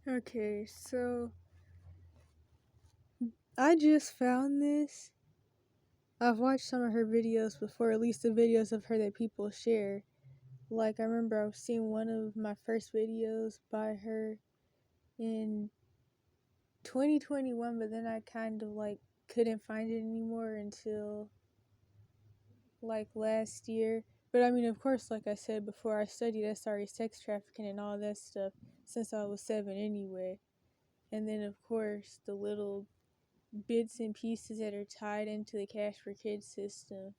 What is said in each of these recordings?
Okay, so I just found this. I've watched some of her videos before, at least the videos of her that people share. Like, I remember I was seeing one of my first videos by her in 2021, but then I kind of like couldn't find it anymore until like last year. But I mean, of course, like I said before, I studied SRE sex trafficking and all that stuff since I was 7 anyway. And then, of course, the little bits and pieces that are tied into the Cash for Kids system,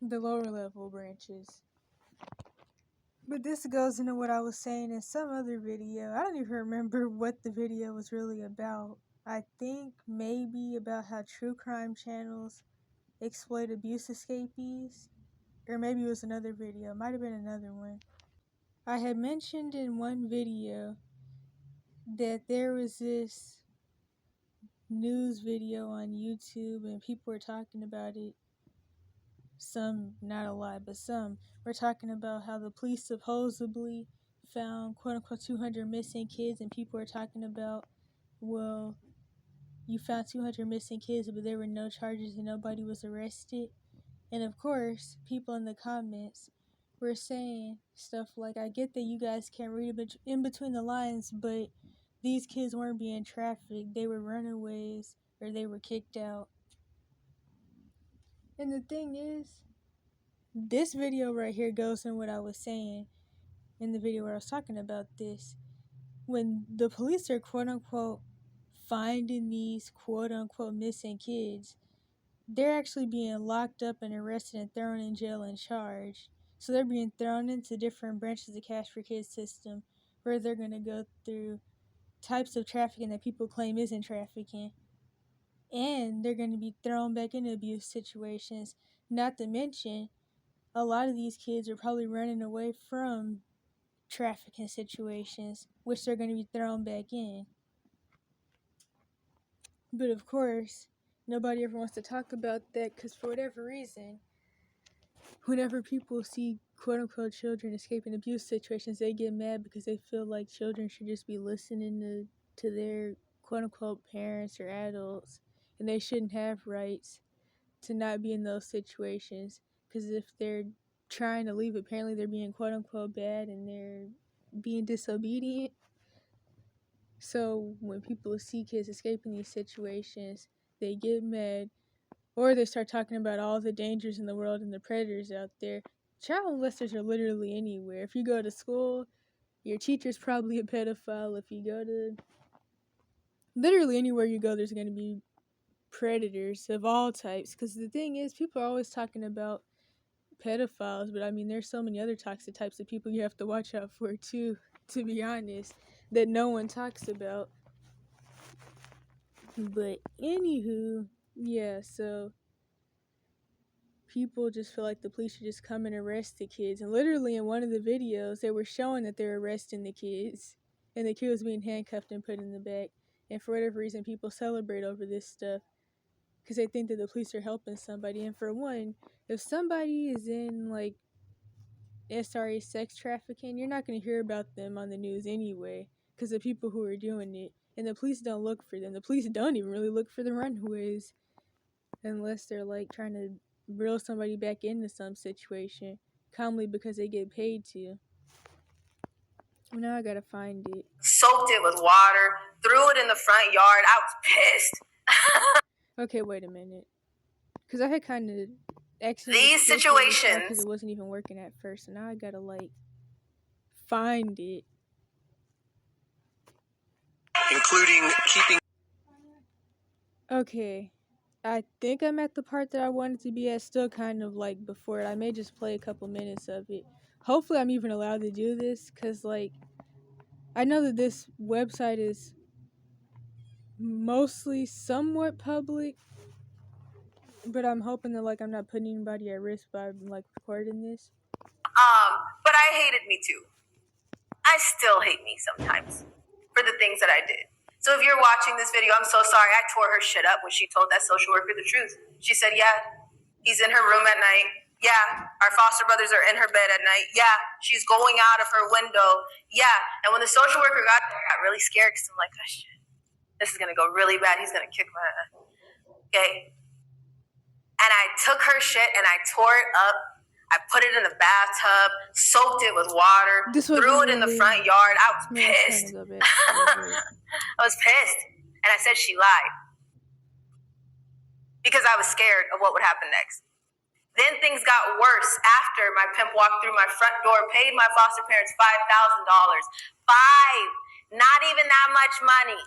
the lower level branches. But this goes into what I was saying in some other video. I don't even remember what the video was really about. I think maybe about how true crime channels exploit abuse escapees. Or maybe it was another video. It might have been another one. I had mentioned in one video that there was this news video on YouTube and people were talking about it. Some, not a lot, but some were talking about how the police supposedly found quote unquote 200 missing kids, and people were talking about, well, you found 200 missing kids, but there were no charges and nobody was arrested. And of course, people in the comments were saying stuff like, I get that you guys can't read in between the lines, but these kids weren't being trafficked, they were runaways or they were kicked out. And the thing is, this video right here goes in what I was saying in the video where I was talking about this. When the police are quote unquote finding these quote unquote missing kids, they're actually being locked up and arrested and thrown in jail and charged. So they're being thrown into different branches of the Cash for Kids system where they're going to go through types of trafficking that people claim isn't trafficking. And they're going to be thrown back into abuse situations. Not to mention, a lot of these kids are probably running away from trafficking situations, which they're going to be thrown back in. But of course, nobody ever wants to talk about that because for whatever reason, whenever people see quote-unquote children escaping abuse situations, they get mad because they feel like children should just be listening to their quote-unquote parents or adults, and they shouldn't have rights to not be in those situations, because if they're trying to leave, apparently they're being quote-unquote bad and they're being disobedient. So when people see kids escaping these situations, they get mad, or they start talking about all the dangers in the world and the predators out there. Child molesters are literally anywhere. If you go to school, your teacher's probably a pedophile. If you go to literally anywhere you go, there's going to be predators of all types. Because the thing is, people are always talking about pedophiles, but I mean, there's so many other toxic types of people you have to watch out for too, to be honest, that no one talks about. But anywho, yeah, so people just feel like the police should just come and arrest the kids. And literally in one of the videos, they were showing that they're arresting the kids, and the kid was being handcuffed and put in the back. And for whatever reason, people celebrate over this stuff because they think that the police are helping somebody. And for one, if somebody is in like SRE sex trafficking, you're not going to hear about them on the news anyway because the people who are doing it, and the police don't look for them. The police don't even really look for the runaways unless they're like trying to reel somebody back into some situation, commonly because they get paid to. Now I gotta find it. Soaked it with water, threw it in the front yard. I was pissed. Okay, wait a minute. Because I had kind of These situations, because it wasn't even working at first, so now I gotta like find it. including keeping. Okay, I think I'm at the part that I wanted to be at, still kind of like before it. I may just play a couple minutes of it. Hopefully I'm even allowed to do this, because like, I know that this website is mostly somewhat public, but I'm hoping that like I'm not putting anybody at risk by like recording this. But I hated me too. I still hate me sometimes for the things that I did. So if you're watching this video, I'm so sorry. I tore her shit up when she told that social worker the truth. She said, yeah, he's in her room at night. Yeah, our foster brothers are in her bed at night. Yeah, she's going out of her window. Yeah, and when the social worker got there, I got really scared because I'm like, oh, shit, this is going to go really bad. He's going to kick my ass. Okay. And I took her shit and I tore it up. I put it in the bathtub, soaked it with water, threw it in the front yard. I was pissed. I was pissed. And I said she lied because I was scared of what would happen next. Then things got worse after my pimp walked through my front door, paid my foster parents $5,000. Not even that much money.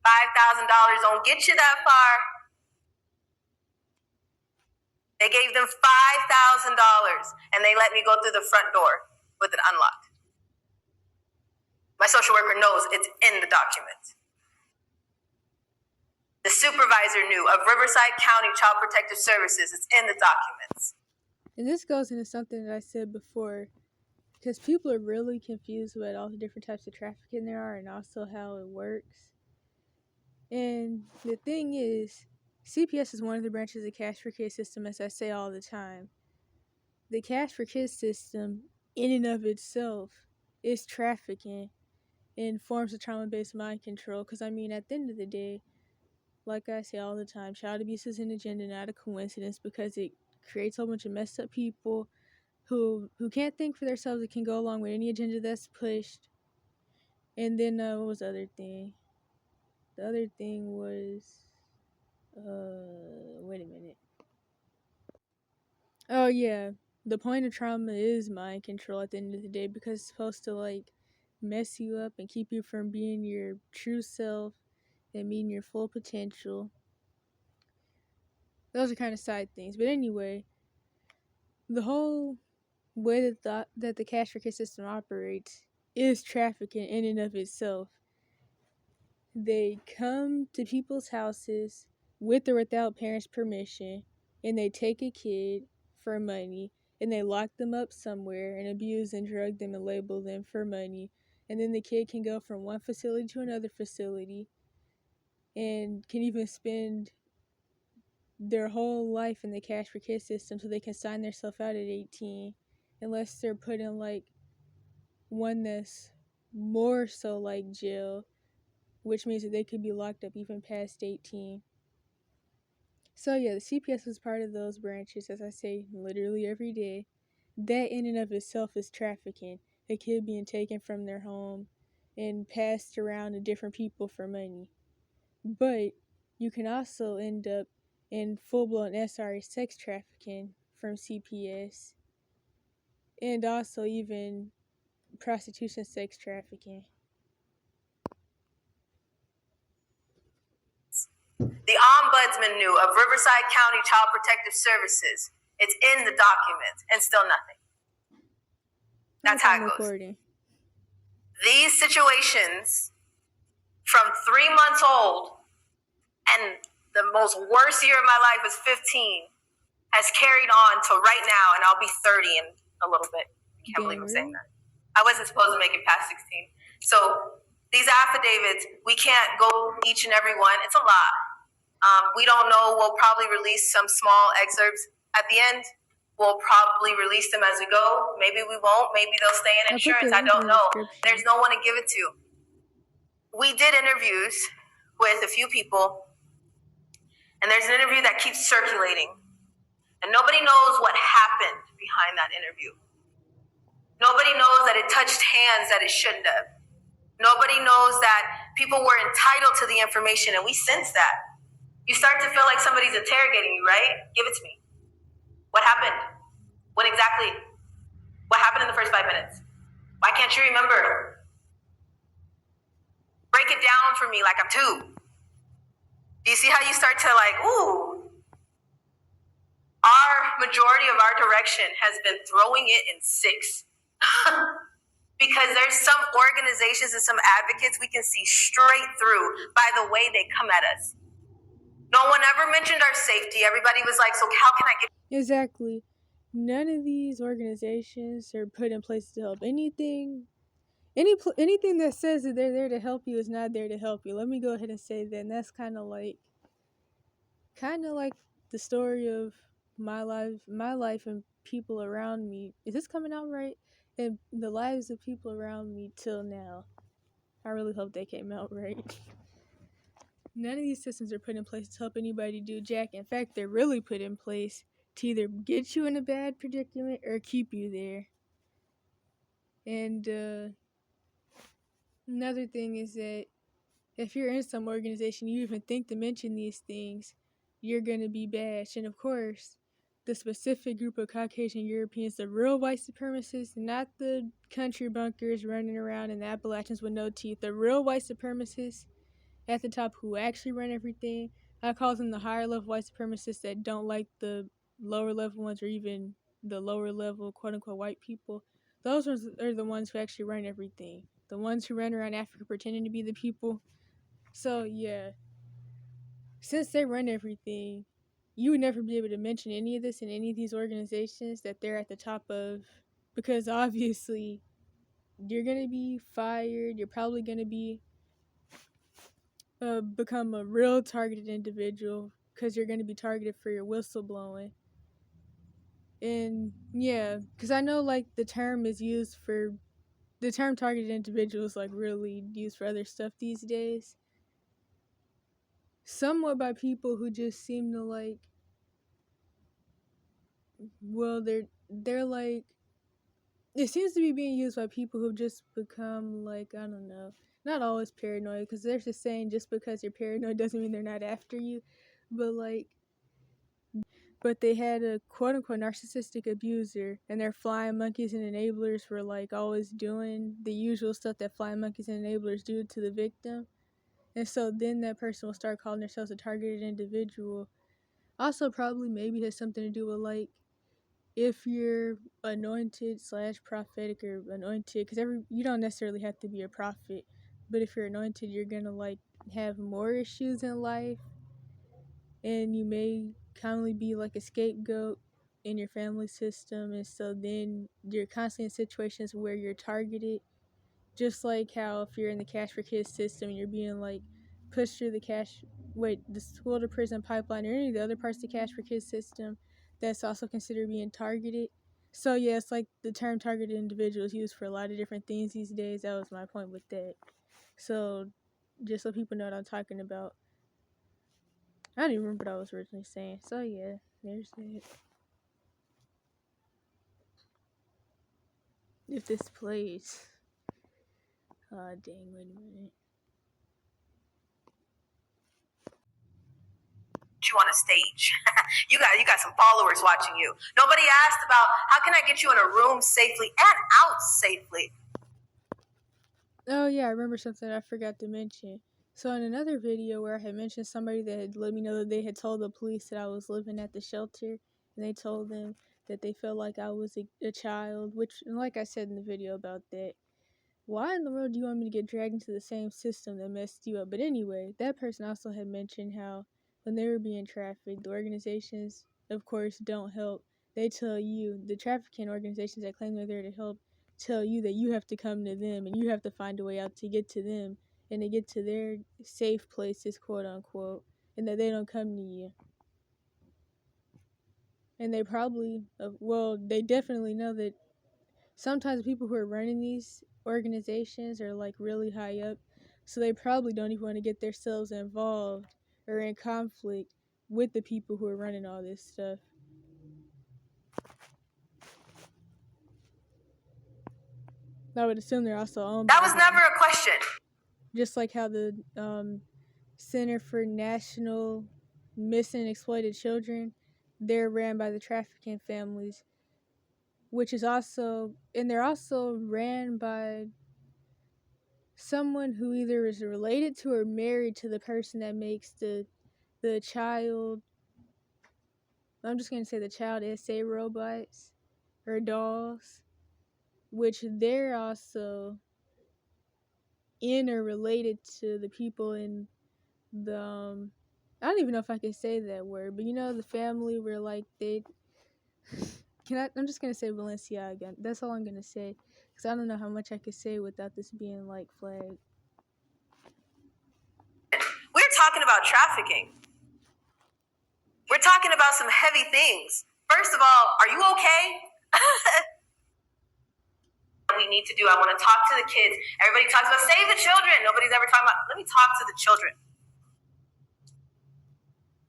$5,000 don't get you that far. They gave them $5,000 and they let me go through the front door with it unlocked. My social worker knows it's in the documents. The supervisor knew of Riverside County Child Protective Services. It's in the documents. And this goes into something that I said before, because people are really confused about all the different types of trafficking there are and also how it works. And the thing is, CPS is one of the branches of the Cash for Kids system, as I say all the time. The Cash for Kids system, in and of itself, is trafficking and forms of trauma-based mind control. Because, I mean, at the end of the day, like I say all the time, child abuse is an agenda, not a coincidence, because it creates a whole bunch of messed up people who can't think for themselves and can go along with any agenda that's pushed. And then, what was the other thing? The other thing was, wait a minute. Oh, yeah. The point of trauma is mind control at the end of the day, because it's supposed to, like, mess you up and keep you from being your true self and meeting your full potential. Those are kind of side things. But anyway, the whole way that the cash for kids system operates is trafficking in and of itself. They come to people's houses with or without parents' permission, and they take a kid for money, and they lock them up somewhere and abuse and drug them and label them for money. And then the kid can go from one facility to another facility and can even spend their whole life in the cash for kids system so they can sign themselves out at 18, unless they're put in like one that's more so like jail, which means that they could be locked up even past 18. So yeah, the CPS is part of those branches, as I say literally every day. That in and of itself is trafficking. A kid being taken from their home and passed around to different people for money. But you can also end up in full-blown SRA sex trafficking from CPS, and also even prostitution sex trafficking. The ombudsman knew of Riverside County Child Protective Services. It's in the documents and still nothing. That's how it goes. Recording. These situations from 3 months old, and the most worst year of my life was 15, has carried on to right now, and I'll be 30 in a little bit. I can't believe I'm saying that. I wasn't supposed to make it past 16. So these affidavits, we can't go each and every one. It's a lot. We don't know. We'll probably release some small excerpts at the end. We'll probably release them as we go. Maybe we won't. Maybe they'll stay in insurance. I don't know. There's no one to give it to. We did interviews with a few people, and there's an interview that keeps circulating, and nobody knows what happened behind that interview. Nobody knows that it touched hands that it shouldn't have. Nobody knows that people were entitled to the information, and we sense that. You start to feel like somebody's interrogating you, right? Give it to me. What happened? When exactly? What happened in the first 5 minutes? Why can't you remember? Break it down for me like I'm 2. Do you see how you start to like, ooh? Our majority of our direction has been throwing it in 6. Because there's some organizations and some advocates we can see straight through by the way they come at us. No one ever mentioned our safety. Everybody was like, so how can I get... Exactly. None of these organizations are put in place to help. Anything that says that they're there to help you is not there to help you. Let me go ahead and say that. And that's kind of like the story of my life and people around me. Is this coming out right? And the lives of people around me till now. I really hope they came out right. None of these systems are put in place to help anybody do jack. In fact, they're really put in place to either get you in a bad predicament or keep you there. And another thing is that if you're in some organization, you even think to mention these things, you're going to be bashed. And of course, the specific group of Caucasian Europeans, the real white supremacists, not the country bunkers running around in the Appalachians with no teeth, the real white supremacists at the top who actually run everything. I call them the higher level white supremacists that don't like the lower level ones or even the lower level quote unquote white people. Those are the ones who actually run everything. The ones who run around Africa pretending to be the people. So yeah, since they run everything, you would never be able to mention any of this in any of these organizations that they're at the top of, because obviously you're gonna be fired. You're probably gonna be become a real targeted individual because you're gonna be targeted for your whistleblowing. And yeah, because I know like the term targeted individual is like really used for other stuff these days. Somewhat by people who just seem to like, well, they're like, it seems to be being used by people who've just become like, I don't know, not always paranoid, because they're just saying just because you're paranoid doesn't mean they're not after you, but like, but they had a quote unquote narcissistic abuser, and their flying monkeys and enablers were like always doing the usual stuff that flying monkeys and enablers do to the victim. And so then that person will start calling themselves a targeted individual. Also, probably maybe has something to do with like, if you're anointed / prophetic or anointed, because you don't necessarily have to be a prophet, but if you're anointed, you're gonna like have more issues in life, and you may commonly be like a scapegoat in your family system, and so then you're constantly in situations where you're targeted, just like how if you're in the cash for kids system, you're being like pushed through the school to prison pipeline or any of the other parts of the cash for kids system, that's also considered being targeted. So yeah, it's like the term targeted individual is used for a lot of different things these days. That was my point with that. So just so people know what I'm talking about. I don't even remember what I was originally saying. So yeah, there's it. If this plays. Oh dang, wait a minute. You on a stage. you got some followers watching you. Nobody asked about how can I get you in a room safely and out safely. Oh yeah, I remember something I forgot to mention. So in another video where I had mentioned somebody that had let me know that they had told the police that I was living at the shelter, and they told them that they felt like I was a child, which, like I said in the video about that, why in the world do you want me to get dragged into the same system that messed you up? But anyway, that person also had mentioned how when they were being trafficked, the organizations, of course, don't help. They tell you, the trafficking organizations that claim they're there to help, tell you that you have to come to them and you have to find a way out to get to them and to get to their safe places, quote unquote, and that they don't come to you. And they probably, they definitely know that sometimes people who are running these organizations are like really high up, so they probably don't even want to get themselves involved or in conflict with the people who are running all this stuff. I would assume they're also owned by That was never a question. just like how the Center for National Missing and Exploited Children, they're ran by the trafficking families, which is also, and they're also ran by someone who either is related to or married to the person that makes the child, I'm just going to say the child SA robots or dolls, which they're also in or related to the people in the I don't even know if I can say that word, but you know, the family where like I'm just going to say Balenciaga. That's all I'm going to say, because I don't know how much I could say without this being like flagged. We're talking about trafficking. We're talking about some heavy things. First of all, are you okay? We need to do. I want to talk to the kids. Everybody talks about save the children. Nobody's ever talking about, let me talk to the children.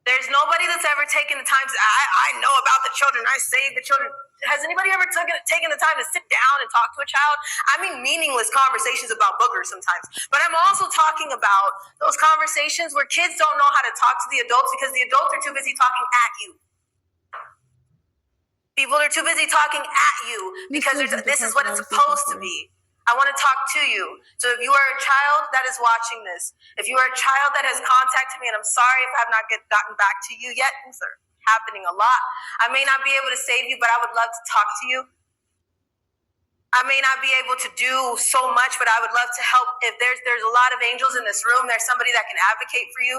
There's nobody that's ever taken the time to, I know about the children. I save the children. Has anybody ever taken the time to sit down and talk to a child? I mean, meaningless conversations about boogers sometimes. But I'm also talking about those conversations where kids don't know how to talk to the adults because the adults are too busy talking at you. People are too busy talking at you because this is what it's supposed to be. I want to talk to you. So if you are a child that is watching this, if you are a child that has contacted me, and I'm sorry if I have not gotten back to you yet, things are happening a lot. I may not be able to save you, but I would love to talk to you. I may not be able to do so much, but I would love to help. If there's a lot of angels in this room, there's somebody that can advocate for you.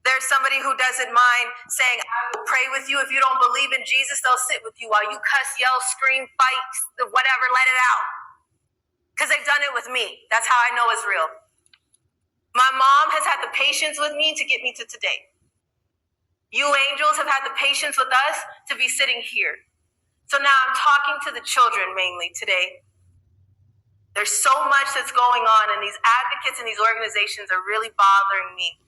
There's somebody who doesn't mind saying, I will pray with you. If you don't believe in Jesus, they'll sit with you while you cuss, yell, scream, fight, whatever, let it out. Because they've done it with me. That's how I know it's real. My mom has had the patience with me to get me to today. You angels have had the patience with us to be sitting here. So now I'm talking to the children mainly today. There's so much that's going on, and these advocates and these organizations are really bothering me.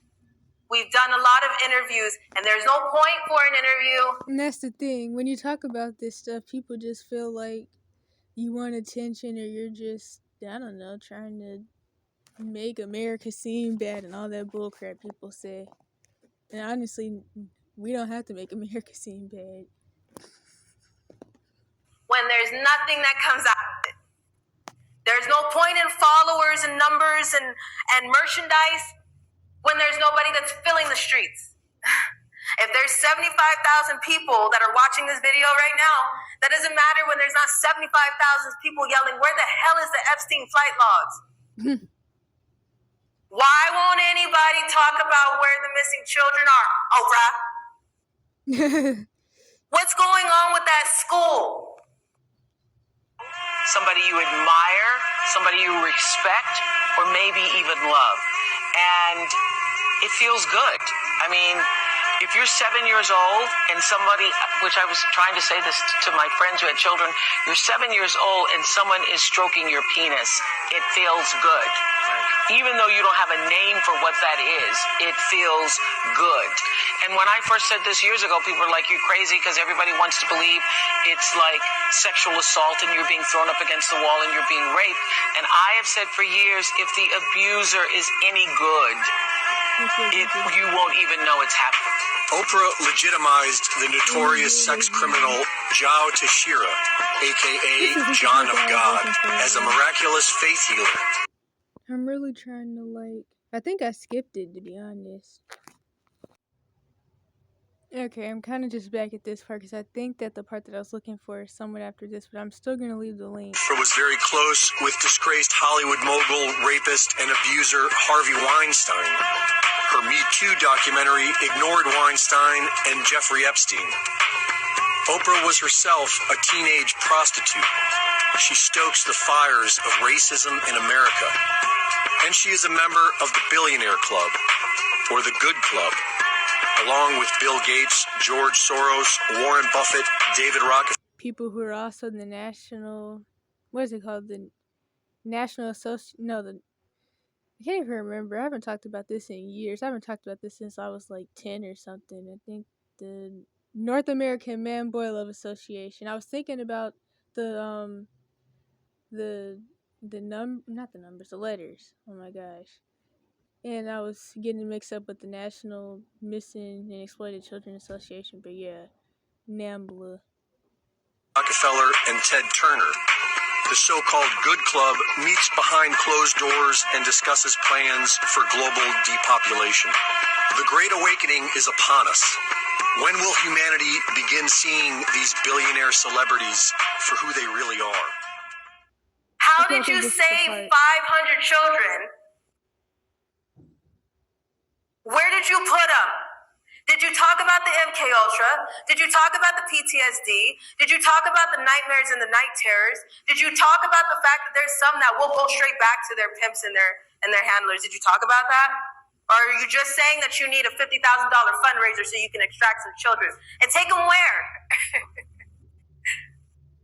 We've done a lot of interviews, and there's no point for an interview. And that's the thing. When you talk about this stuff, people just feel like you want attention, or you're just, I don't know, trying to make America seem bad and all that bullcrap people say. And honestly, we don't have to make America seem bad. When there's nothing that comes out of it. There's no point in followers and numbers and merchandise when there's nobody that's filling the streets. If there's 75,000 people that are watching this video right now, that doesn't matter when there's not 75,000 people yelling, where the hell is the Epstein flight logs? Why won't anybody talk about where the missing children are? Oprah. What's going on with that school? Somebody you admire, somebody you respect, or maybe even love. And it feels good. I mean, if you're 7 years old and somebody, which I was trying to say this to my friends who had children, you're 7 years old and someone is stroking your penis, it feels good. Even though you don't have a name for what that is, it feels good. And when I first said this years ago, people were like, you're crazy, because everybody wants to believe it's like sexual assault and you're being thrown up against the wall and you're being raped. And I have said for years, if the abuser is any good, you won't even know it's happening. Oprah legitimized the notorious sex criminal Joe Teixeira, a.k.a. John of God, as a miraculous faith healer. I'm really trying to, I think I skipped it, to be honest. Okay, I'm kind of just back at this part because I think that the part that I was looking for is somewhat after this, but I'm still going to leave the link. Oprah was very close with disgraced Hollywood mogul, rapist, and abuser Harvey Weinstein. Her Me Too documentary ignored Weinstein and Jeffrey Epstein. Oprah was herself a teenage prostitute. She stokes the fires of racism in America. And she is a member of the Billionaire Club, or the Good Club, along with Bill Gates, George Soros, Warren Buffett, David Rockefeller. People who are also the national, what is it called? The National Association, no, I can't even remember. I haven't talked about this in years. I haven't talked about this since I was 10 or something. I think the North American Man Boy Love Association. I was thinking about the letters. Oh my gosh. And I was getting mixed up with the National Missing and Exploited Children Association, but yeah, NAMBLA. Rockefeller and Ted Turner. The so-called Good Club meets behind closed doors and discusses plans for global depopulation. The Great Awakening is upon us. When will humanity begin seeing these billionaire celebrities for who they really are? How did you save 500 children? Where did you put them? Did you talk about the MK Ultra? Did you talk about the PTSD? Did you talk about the nightmares and the night terrors? Did you talk about the fact that there's some that will go straight back to their pimps and their handlers? Did you talk about that? Or are you just saying that you need a $50,000 fundraiser so you can extract some children? And take them where?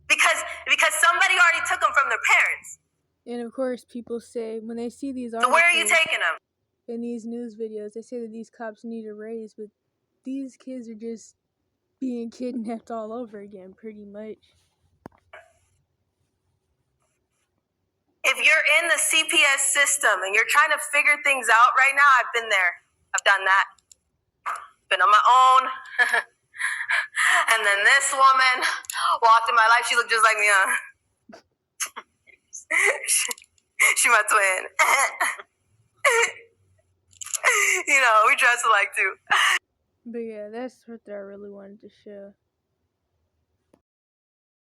because somebody already took them from their parents. And of course, people say when they see these So articles where are you taking them? in these news videos, they say that these cops need a raise, but these kids are just being kidnapped all over again, pretty much. If you're in the CPS system and you're trying to figure things out right now, I've been there. I've done that. Been on my own. And then this woman walked in my life. She looked just like me, she my twin. You know, we dress alike too. But yeah, that's what I really wanted to show.